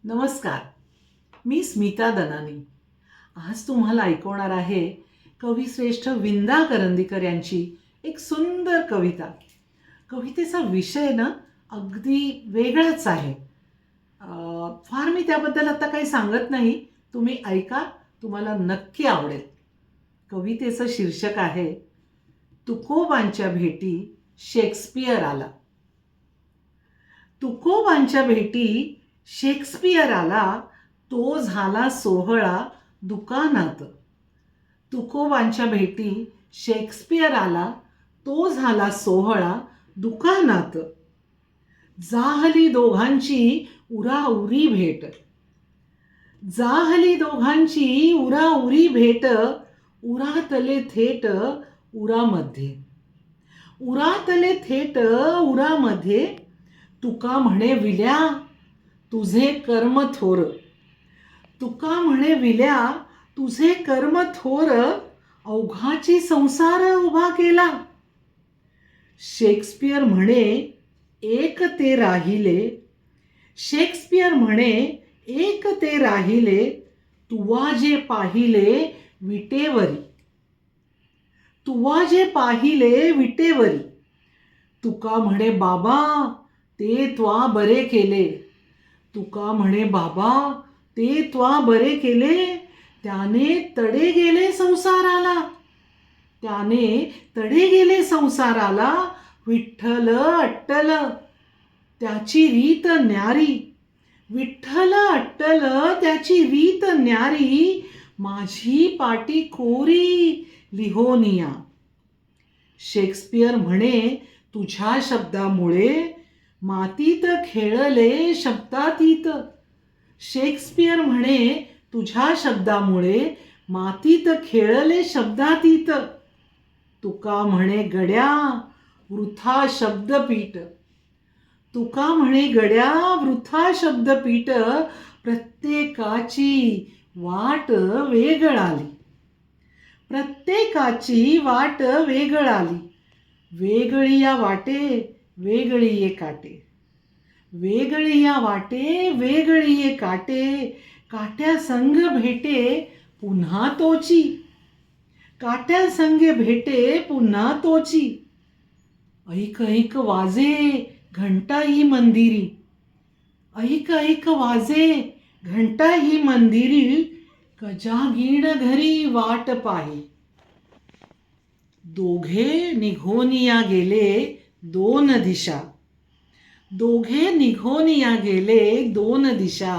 नमस्कार. मी स्मिता दनानी. आज तुम्हाला ऐकवणार आहे कविश्रेष्ठ विंदा करंदीकर यांची एक सुंदर कविता. कवितेचा विषय ना अगदी वेगळाच आहे. फार मी त्याबद्दल आता काही सांगत नाही. तुम्ही ऐका, तुम्हाला नक्की आवडेल. कवितेचं शीर्षक आहे तुकोबांच्या भेटी शेक्सपियर आला. तुकोबांच्या भेटी शेक्सपियर आला, तो झाला सोहळा दुकानात. तुकोबांच्या भेटी शेक्सपियर आला, तो झाला सोहळा दुकानात. जाहली दोघांची उराउरी भेट, जाहली दोघांची उराउरी भेट, उरातले थेट उरामध्ये, उरातले थेट उरामध्ये. तुका म्हणे विल्या तुझे कर्म थोर, तुका म्हणे विल्या तुझे कर्म थोर, अवघाची संसार उभा केला. शेक्सपियर म्हणे एक ते राहिले, शेक्सपियर म्हणे एक ते राहिले, तुवा जे पाहिले विटेवरी, तुवा जे पाहिले विटेवरी. तुका म्हणे बाबा ते त्वा बरे केले, तुका म्हणे बाबा ते त्वा बरे केले. त्याने तडे गेले संसाराला, त्याने तडे गेले संसाराला. विठ्ठल अट्टल त्याची रीत न्यारी, विठ्ठल अट्टल त्याची रीत न्यारी. माझी पाटी कोरी लिहोनिया. शेक्सपियर म्हणे तुझ्या शब्दामुळे मातीत खेळले शब्दातीत, शेक्सपियर म्हणे तुझ्या शब्दामुळे मातीत खेळले शब्दातीत. तुका म्हणे गड्या वृथा शब्दपीठ, तुका म्हणे गड्या वृथा शब्दपीठ. प्रत्येकाची वाट वेगळाली, प्रत्येकाची वाट वेगळाली. वेगळी या वाटे वेगळी ये काटे, वेगळी या वाटे वेगळी ये काटे. काट्या संग भेटे पुन्हा तोची, काट्या संगे भेटे पुन्हा तोची. ऐक ऐक वाजे घंटा ही मंदिरी, ऐक ऐक वाजे घंटा ही मंदिरी. कजागीण घरी वाट पाही. दोघे निघोनिया गेले दोन दिशा, दोघे निघोनिया गेले दोन दिशा.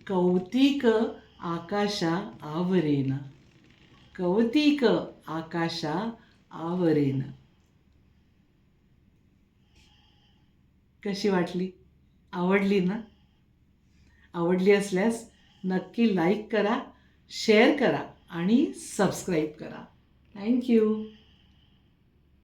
कौतिक आकाशा आवरेन, कौतिक आकाशा आवरेन. कशी वाटली? आवडली ना? आवडली असल्यास नक्की लाईक करा, शेअर करा आणि सबस्क्राईब करा. थँक्यू.